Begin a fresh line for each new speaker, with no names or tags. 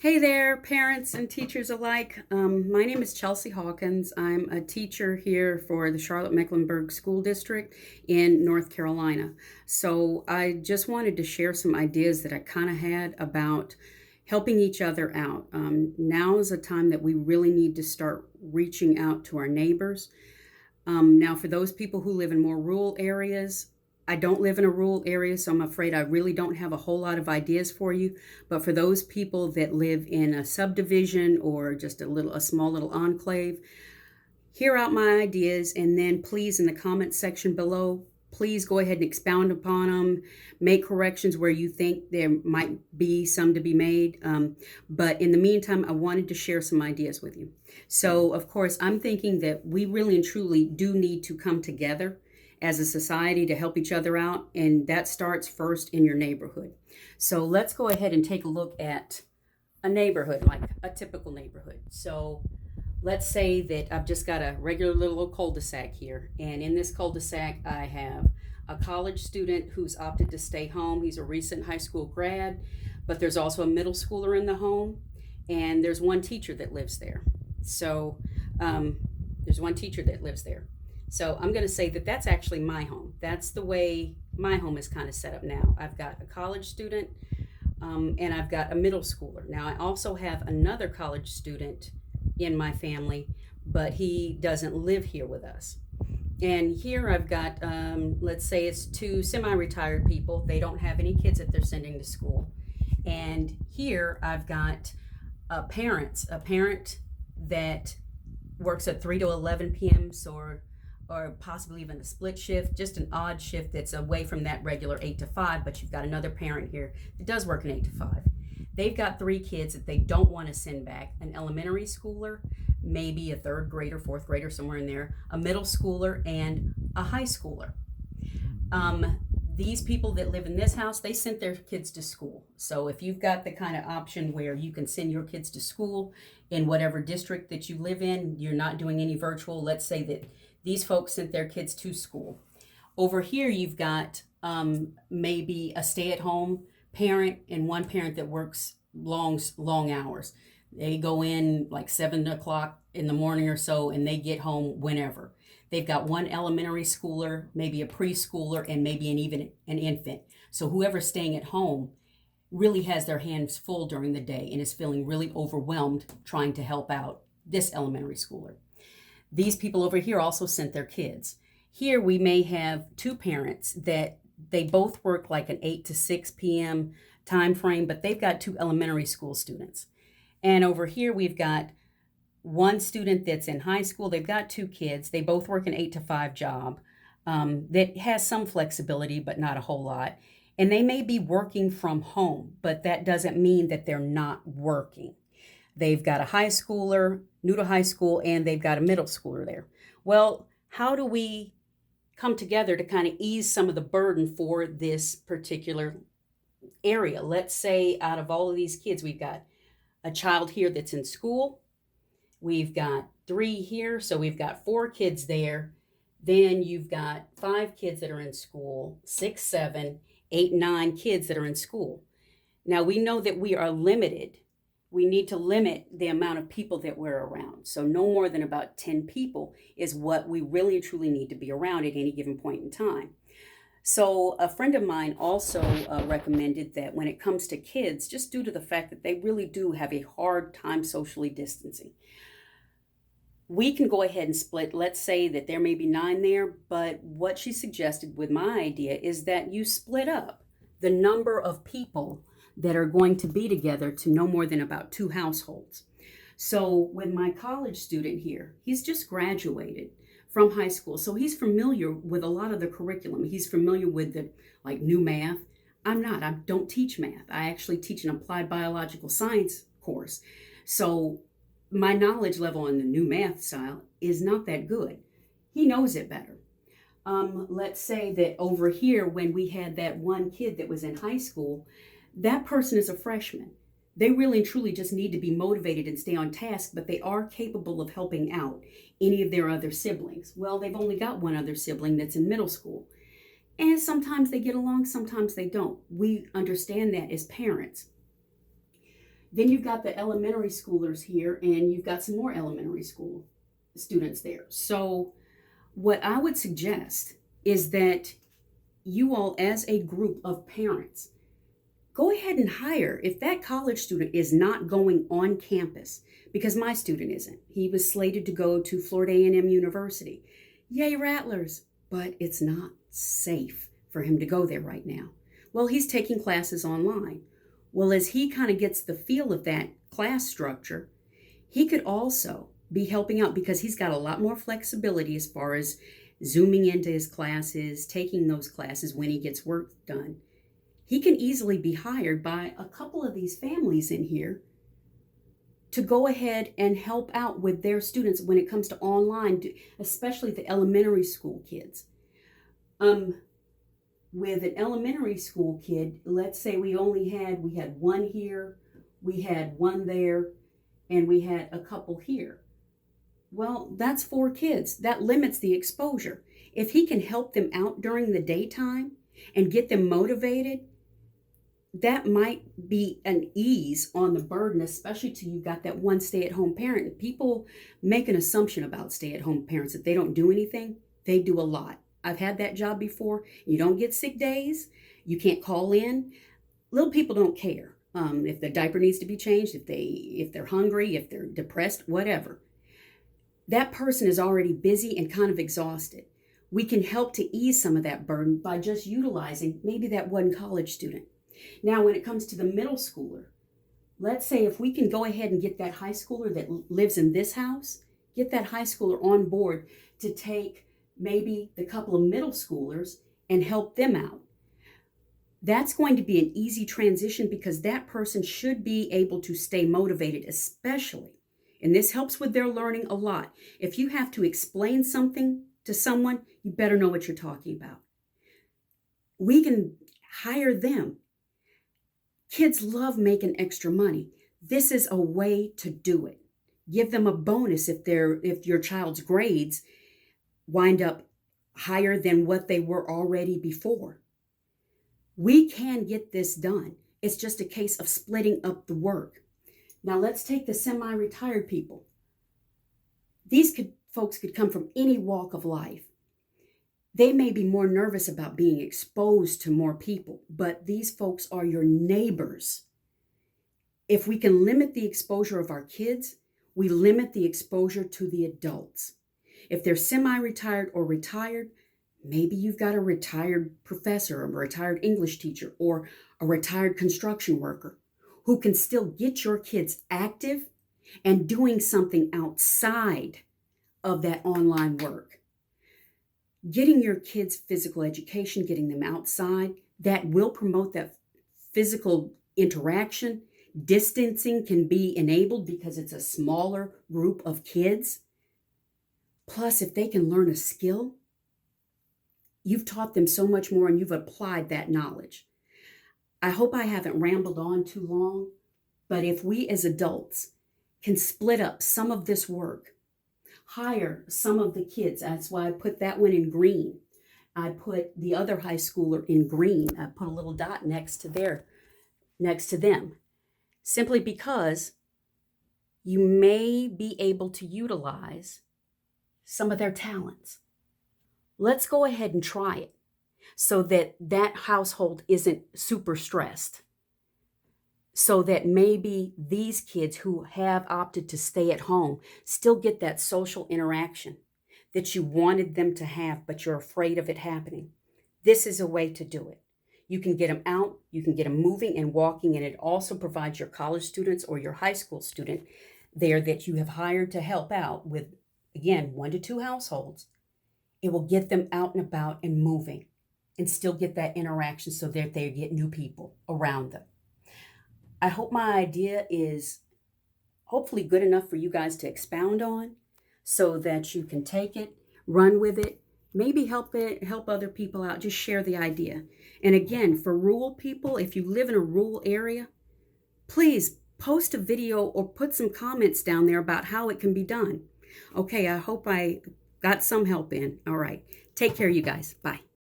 Hey there, parents and teachers alike. My name is Chelsea Hawkins. I'm a teacher here for the Charlotte-Mecklenburg School District in North Carolina. So I just wanted to share some ideas that I kind of had about helping each other out. Now is a time that we really need to start reaching out to our neighbors. Now, for those people who live in more rural areas, I don't live in a rural area, so I'm afraid I really don't have a whole lot of ideas for you. But for those people that live in a subdivision or just a small little enclave, hear out my ideas, and then please, in the comments section below, please go ahead and expound upon them, make corrections where you think there might be some to be made. But in the meantime, I wanted to share some ideas with you. So, of course, I'm thinking that we really and truly do need to come together as a society to help each other out, and that starts first in your neighborhood. So let's go ahead and take a look at a neighborhood, like a typical neighborhood. So let's say that I've just got a regular little cul-de-sac here, and in this cul-de-sac I have a college student who's opted to stay home. He's a recent high school grad, but there's also a middle schooler in the home, and there's one teacher that lives there. So there's one teacher that lives there. So I'm going to say that that's actually my home. That's the way my home is kind of set up now. I've got a college student, and I've got a middle schooler. Now I also have another college student in my family, but he doesn't live here with us. And here I've got, let's say it's two semi-retired people. They don't have any kids that they're sending to school. And here I've got a parent that works at 3 to 11 p.m. or possibly even a split shift, just an odd shift that's away from that regular 8 to 5, but you've got another parent here that does work an 8 to 5. They've got 3 kids that they don't want to send back: an elementary schooler, maybe a third grader, fourth grader, somewhere in there, a middle schooler, and a high schooler. These people that live in this house, they sent their kids to school. So if you've got the kind of option where you can send your kids to school in whatever district that you live in, you're not doing any virtual. Let's say that these folks sent their kids to school. Over here, you've got maybe a stay-at-home parent and one parent that works long hours. They go in like 7 o'clock in the morning or so, and they get home whenever. They've got one elementary schooler, maybe a preschooler, and maybe even an infant. So whoever's staying at home really has their hands full during the day and is feeling really overwhelmed trying to help out this elementary schooler. These people over here also sent their kids. Here we may have 2 parents that they both work like an 8 to 6 p.m. time frame, but they've got 2 elementary school students. And over here we've got one student that's in high school. They've got 2 kids. They both work an 8 to 5 job that has some flexibility, but not a whole lot. And they may be working from home, but that doesn't mean that they're not working. They've got a high schooler, new to high school, and they've got a middle schooler there. Well, how do we come together to kind of ease some of the burden for this particular area? Let's say out of all of these kids, we've got a child here that's in school. We've got 3 here, so we've got 4 kids there. Then you've got 5 kids that are in school, 6, 7, 8, 9 kids that are in school. Now we know that we are limited. We need to limit the amount of people that we're around. So no more than about 10 people is what we really and truly need to be around at any given point in time. So a friend of mine also recommended that when it comes to kids, just due to the fact that they really do have a hard time socially distancing, we can go ahead and split. Let's say that there may be 9 there, but what she suggested with my idea is that you split up the number of people that are going to be together to no more than about 2 households. So with my college student here, he's just graduated from high school, so he's familiar with a lot of the curriculum. He's familiar with the new math. I'm not. I don't teach math. I actually teach an applied biological science course. So my knowledge level on the new math style is not that good. He knows it better. Let's say that over here, when we had that one kid that was in high school, that person is a freshman. They really and truly just need to be motivated and stay on task, but they are capable of helping out any of their other siblings. Well, they've only got one other sibling that's in middle school. And sometimes they get along, sometimes they don't. We understand that as parents. Then you've got the elementary schoolers here, and you've got some more elementary school students there. So what I would suggest is that you all, as a group of parents, go ahead and hire, if that college student is not going on campus, because my student isn't. He was slated to go to Florida A&M University. Yay, Rattlers! But it's not safe for him to go there right now. Well, he's taking classes online. Well, as he kind of gets the feel of that class structure, he could also be helping out because he's got a lot more flexibility as far as zooming into his classes, taking those classes when he gets work done. He can easily be hired by a couple of these families in here to go ahead and help out with their students when it comes to online, especially the elementary school kids. With an elementary school kid, let's say we had one here, we had one there, and we had a couple here. Well, that's 4 kids. That limits the exposure. If he can help them out during the daytime and get them motivated, that might be an ease on the burden, especially till you've got that one stay-at-home parent. People make an assumption about stay-at-home parents that they don't do anything. They do a lot. I've had that job before. You don't get sick days. You can't call in. Little people don't care if the diaper needs to be changed, if they're hungry, if they're depressed, whatever. That person is already busy and kind of exhausted. We can help to ease some of that burden by just utilizing maybe that one college student. Now, when it comes to the middle schooler, let's say if we can go ahead and get that high schooler that lives in this house, get that high schooler on board to take maybe the couple of middle schoolers and help them out. That's going to be an easy transition because that person should be able to stay motivated, especially, and this helps with their learning a lot. If you have to explain something to someone, you better know what you're talking about. We can hire them. Kids love making extra money. This is a way to do it. Give them a bonus if your child's grades wind up higher than what they were already before. We can get this done. It's just a case of splitting up the work. Now let's take the semi-retired people. These folks could come from any walk of life. They may be more nervous about being exposed to more people, but these folks are your neighbors. If we can limit the exposure of our kids, we limit the exposure to the adults. If they're semi-retired or retired, maybe you've got a retired professor, a retired English teacher, or a retired construction worker who can still get your kids active and doing something outside of that online work. Getting your kids physical education, getting them outside, that will promote that physical interaction. Distancing can be enabled because it's a smaller group of kids. Plus, if they can learn a skill, you've taught them so much more and you've applied that knowledge. I hope I haven't rambled on too long, but if we as adults can split up some of this work, hire some of the kids. That's why I put that one in green. I put the other high schooler in green. I put a little dot next to them, simply because you may be able to utilize some of their talents. Let's go ahead and try it so that that household isn't super stressed. So that maybe these kids who have opted to stay at home still get that social interaction that you wanted them to have, but you're afraid of it happening. This is a way to do it. You can get them out, you can get them moving and walking, and it also provides your college students or your high school student there that you have hired to help out with, again, 1 to 2 households. It will get them out and about and moving and still get that interaction so that they get new people around them. I hope my idea is hopefully good enough for you guys to expound on so that you can take it, run with it, maybe help other people out, just share the idea. And again, for rural people, if you live in a rural area, please post a video or put some comments down there about how it can be done. Okay, I hope I got some help in. All right. Take care, you guys. Bye.